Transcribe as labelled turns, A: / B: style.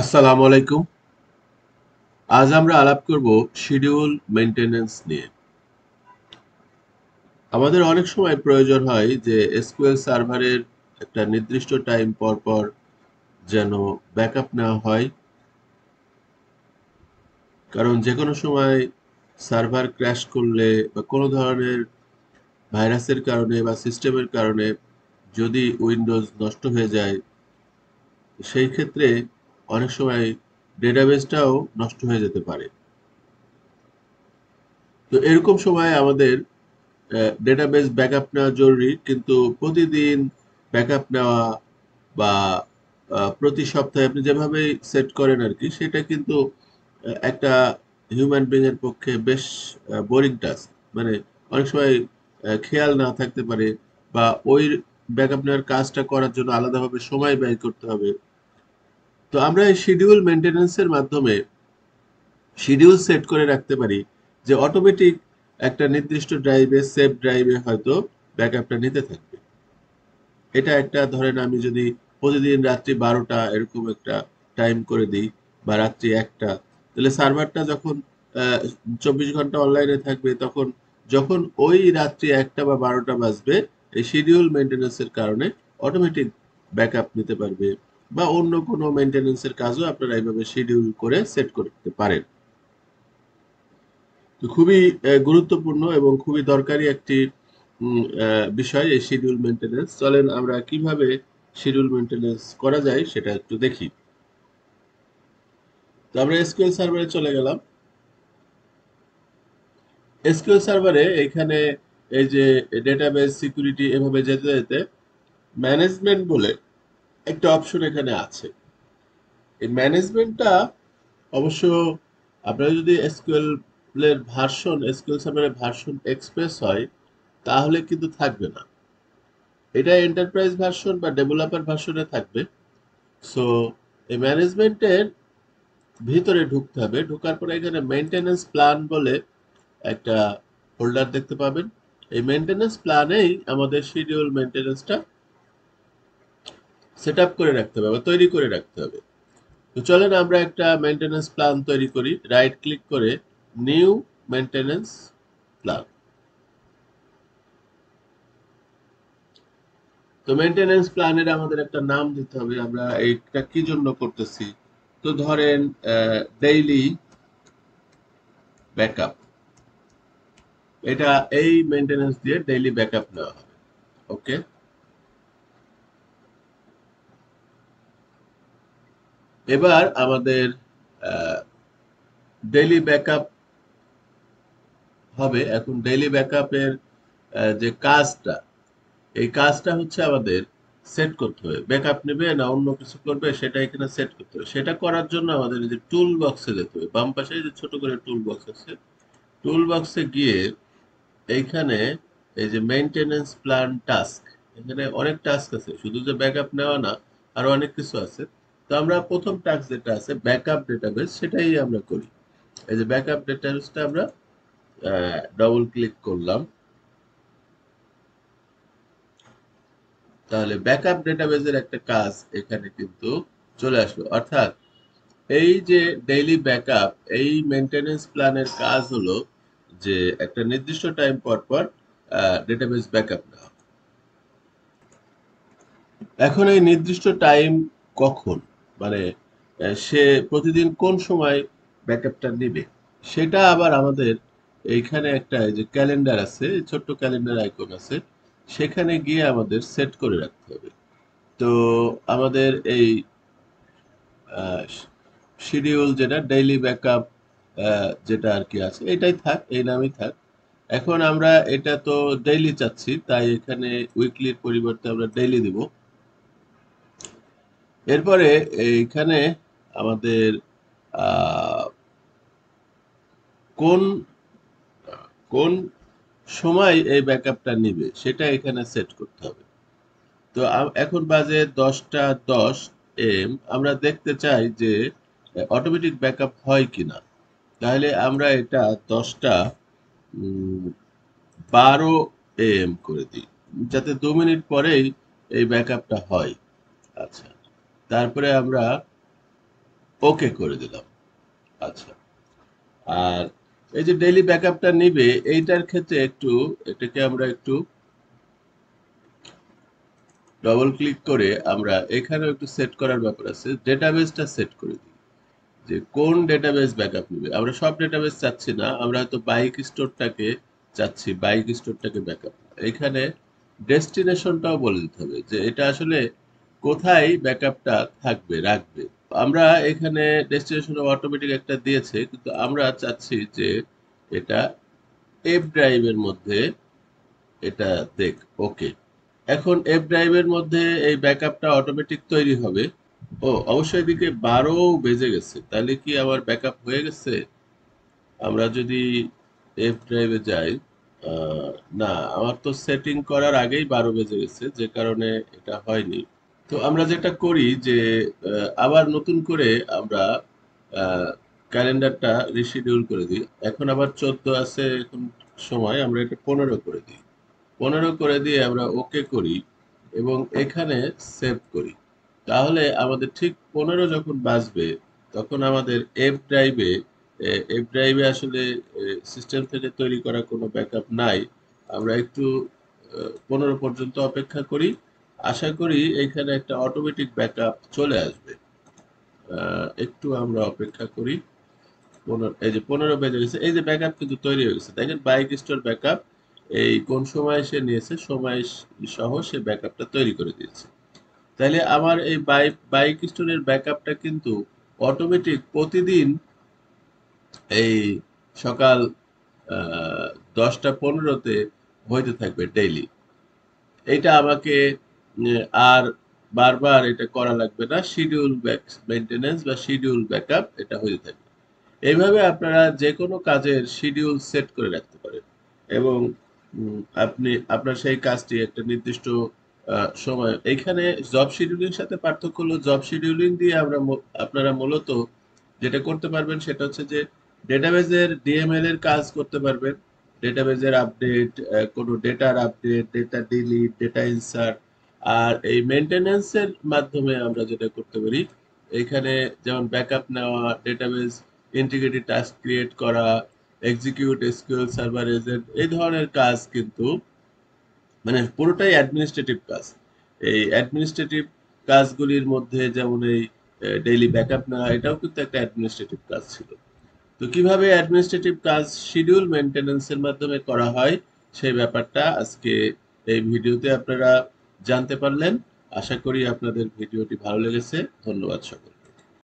A: আসসালামু আলাইকুম। আজ আমরা আলাপ করব শিডিউল মেইনটেনেন্স নিয়ে। আমাদের অনেক সময় প্রয়োজন হয় যে এসকিউএল সার্ভারের একটা নির্দিষ্ট টাইম পর পর যেন ব্যাকআপ নেওয়া হয়, কারণ যে কোনো সময় সার্ভার ক্র্যাশ করলে বা কোনো ধরনের ভাইরাসের কারণে বা সিস্টেমের কারণে যদি উইন্ডোজ নষ্ট হয়ে যায়, সেই ক্ষেত্রে অনেক সময় ডেটাবেসটাও নষ্ট হয়ে যেতে পারে। তো এরকম সময় আমাদের ডেটাবেস ব্যাকআপ নেওয়া জরুরি, কিন্তু প্রতিদিন ব্যাকআপ নেওয়া বা প্রতি সপ্তাহে আপনি যেভাবেই সেট করেন আর কি, সেটা কিন্তু একটা হিউম্যান বিং এর পক্ষে বেশ বোরিং টাস্ক। মানে অনেক সময় খেয়াল না থাকতে পারে, বা ওই ব্যাকআপ নেওয়ার কাজটা করার জন্য আলাদাভাবে সময় ব্যয় করতে হবে। তো আমরা এই শিডিউল মেনটেন্যান্সের মাধ্যমে শিডিউল সেট করে রাখতে পারি যে অটোমেটিক একটা নির্দিষ্ট ড্রাইভে, সেভ ড্রাইভে হয়তো ব্যাকআপটা নিতে থাকবে। এটা একটা, ধরেন আমি যদি প্রতিদিন রাত্রি 12টা এরকম একটা টাইম করে দিই, বা রাত্রি 1টা, তাহলে সার্ভারটা যখন 24 ঘন্টা অনলাইনে থাকবে, তখন যখন ওই রাত্রি 1টা বা 12টা বাজবে, এই শিডিউল মেনটেন্যান্সের কারণে অটোমেটিক ব্যাকআপ নিতে পারবে। বা অন্য কোনো মেনটেন্যান্সের কাজও আপনারা এইভাবে শিডিউল করে সেট করতে পারেন। তো খুবই গুরুত্বপূর্ণ এবং খুবই দরকারি একটি বিষয় এই শিডিউল মেনটেন্যান্স। চলেন আমরা কিভাবে শিডিউল মেনটেন্যান্স করা যায় সেটা একটু দেখি। তো আমরা এসকিউএল সার্ভারে চলে গেলাম। এসকিউএল সার্ভারে এখানে এই যে ডেটাবেস সিকিউরিটি এভাবে যেতে যেতে ম্যানেজমেন্ট বলে একটা অপশন এখানে আছে। এই ম্যানেজমেন্টটা অবশ্য আপনারা যদি এসকিউএল এর ভার্সন, এসকিউএল সার্ভারের ভার্সন এক্সপ্রেস হয়, তাহলে কিন্তু থাকবে না। এটা এন্টারপ্রাইজ ভার্সন বা ডেভেলপার ভার্সনে থাকবে। সো এই ম্যানেজমেন্টের ভিতরে ঢুকতে হবে। ঢোকার পরে এখানে মেইনটেনেন্স প্ল্যান বলে একটা ফোল্ডার দেখতে পাবেন। এই মেইনটেনেন্স প্ল্যানেই আমাদের শিডিউল মেইনটেনেন্সটা সেট আপ করে রাখতে হবে বা তৈরি করে রাখতে হবে। তো চলেন আমরা একটা মেইনটেনেন্স প্ল্যান তৈরি করি। রাইট ক্লিক করে নিউ মেইনটেনেন্স প্ল্যান। তো মেইনটেনেন্স প্ল্যানের আমাদের একটা নাম দিতে হবে। আমরা এইটা কি জন্য করতেছি? তো ধরেন ডেইলি ব্যাকআপ, এটা এই মেইনটেনেন্স দিয়ে ডেইলি ব্যাকআপ নেওয়া হবে। ওকে, এবার আমাদের ডেইলি ব্যাকআপ হবে। এখন ডেইলি ব্যাকআপের যে কাজটা, এই কাজটা হচ্ছে আমাদের সেট করতে হবে। ব্যাকআপ নেবে না অন্য কিছু করবে, সেটা এখানে সেট করতে হবে। সেটা করার জন্য আমাদের এই যে টুল বক্সে যেতে হবে। বাম পাশে এই যে ছোট করে টুল বক্স আছে, টুল বক্সে গিয়ে এইখানে এই যে মেইনটেনেন্স প্ল্যান টাস্ক, এখানে অনেক টাস্ক আছে, শুধু যে ব্যাকআপ নেওয়া না, আরো অনেক কিছু আছে। তো আমরা প্রথম টাস্ক যেটা আছে ব্যাকআপ ডেটাবেস, সেটাই আমরা করি। এই যে ব্যাকআপ ডেটাবেসটা আমরা ডবল ক্লিক করলাম, তাহলে ব্যাকআপ ডেটাবেসের একটা কাজ এখানে কিন্তু চলে আসলো। অর্থাৎ এই যে ডেইলি ব্যাকআপ, এই মেইনটেনেন্স প্ল্যানের কাজ হলো যে একটা নির্দিষ্ট টাইম পর পর ডেটাবেস ব্যাকআপ নেওয়া। এখন এই নির্দিষ্ট টাইম কখন, মানে সে প্রতিদিন কোন সময় ব্যাকআপটা নেবে, সেটা আবার আমাদের এইখানে একটা এই যে ক্যালেন্ডার আছে, ছোট্ট ক্যালেন্ডার আইকন আছে, সেখানে গিয়ে আমাদের সেট করে রাখতে হবে। তো আমাদের এই শিডিউল যেটা ডেইলি ব্যাকআপ যেটা আর কি আছে, এটাই থাক, এই নামই থাক। এখন আমরা এটা তো ডেইলি চাচ্ছি, তাই এখানে উইকলির পরিবর্তে আমরা ডেইলি দিব। এরপরে এইখানে আমাদের আহ, কোন কোন সময় এই ব্যাকআপটা নিবে সেটা এখানে সেট করতে হবে। তো এখন বাজে 10টা 10 AM। আমরা দেখতে চাই যে অটোমেটিক ব্যাকআপ হয় কিনা। তাহলে আমরা এটা 10টা 12 AM করে দিই, যাতে 2 মিনিট পরেই এই ব্যাকআপটা হয়। আচ্ছা, তারপরে আমরা ওকে করে দিলাম। আচ্ছা। আর এই যে ডেইলি ব্যাকআপটা নিবে এইটার ক্ষেত্রে একটু এটাকে আমরা একটু ডবল ক্লিক করে আমরা এখানেও একটু সেট করার ব্যাপার আছে, ডেটাবেসটা সেট করে দিই যে কোন ডেটাবেস ব্যাকআপ নেবে। আমরা সব ডেটাবেস চাচ্ছি না, আমরা হয়তো বাইক স্টোরটাকে চাচ্ছি, বাইক স্টোরটাকে ব্যাকআপ। এখানে ডেস্টিনেশনটাও বলে দিতে হবে যে এটা আসলে কোথায় ব্যাকআপটা থাকবে রাখবে। আমরা এখানে ডেস্টিনেশন অটোমেটিক একটা দিয়েছে, কিন্তু আমরা চাচ্ছি যে এটা এফ ড্রাইভের মধ্যে এটা দেখ। ওকে, এখন এফ ড্রাইভের মধ্যে এই ব্যাকআপটা অটোমেটিক তৈরি হবে। ও অবশ্যই এদিকে 12 বেজে গেছে, তাহলে কি আমার ব্যাকআপ হয়ে গেছে? আমরা যদি এফ ড্রাইভে যাই, আহ, না, আমার তো সেটিং করার আগেই 12 বেজে গেছে, যে কারণে এটা হয়নি। তো আমরা যেটা করি যে আবার নতুন করে আমরা ক্যালেন্ডারটা রিশিডিউল করে দিই। এখন আবার 14 আছে, এখন সময় আমরা এটা 15 করে দিই। 15 করে দিয়ে আমরা ওকে করি এবং এখানে সেভ করি। তাহলে আমাদের ঠিক 15 যখন বাজবে তখন আমাদের এফ ড্রাইভে আসলে সিস্টেম থেকে তৈরি করা কোনো ব্যাকআপ নাই। আমরা একটু 15 পর্যন্ত অপেক্ষা করি, আশা করি এখানে একটা অটোমেটিক ব্যাকআপ চলে আসবে। একটু আমরা অপেক্ষা করি। 15, এই যে 15 বেজে গেছে, এই যে ব্যাকআপ কিন্তু তৈরি হয়ে গেছে। দেখেন বাইক স্টোর ব্যাকআপ এই কোন সময় সে নিয়েছে, সময় সহ সে ব্যাকআপটা তৈরি করে দিয়েছে। তাইলে আমার এই বাইক স্টোরের ব্যাকআপটা কিন্তু অটোমেটিক প্রতিদিন এই সকাল আহ 10টা 15-তে হইতে থাকবে ডেইলি। এটা আমাকে আর বারবার এটা করা লাগবে না, শিডিউল ব্যাক মেনটেনেন্স বা শিডিউল ব্যাকআপ এটা হয়ে থাকবে। এইভাবে আপনারা যে কোনো কাজের শিডিউল সেট করে রাখতে পারেন এবং আপনি আপনার সেই কাজটি একটা নির্দিষ্ট সময়, এইখানে জব শিডিউলিং সাথে পার্থক্য হলো জব শিডিউলিং দিয়ে আমরা আপনারা মূলত যেটা করতে পারবেন সেটা হচ্ছে যে ডেটাবেজের ডিএমএল এর কাজ করতে পারবেন, ডেটাবেজের আপডেট, কোনো ডেটার update, data delete, data insert. আর এই মেনটেনেন্সের মাধ্যমে আমরা যেটা করতে পারি এখানে যেমন ব্যাকআপ নেওয়া, ডেটাবেজ ইন্টিগ্রিটি টাস্ক ক্রিয়েট করা, এক্সিকিউট এসকিউএল সার্ভার এজেন্ট, এই ধরনের কাজ কিন্তু মানে পুরোটাই অ্যাডমিনিস্ট্রেটিভ কাজ। এই অ্যাডমিনিস্ট্রেটিভ কাজগুলির মধ্যে যেমন এই ডেইলি ব্যাকআপ নেওয়া, এটাও কিন্তু একটা অ্যাডমিনিস্ট্রেটিভ কাজ ছিল। তো কিভাবে অ্যাডমিনিস্ট্রেটিভ কাজ শিডিউল মেনটেন্যান্সের মাধ্যমে করা হয় সেই ব্যাপারটা আজকে এই ভিডিওতে আপনারা জানতে পারলেন। আশা করি আপনাদের ভিডিওটি ভালো লেগেছে। ধন্যবাদ সকলকে।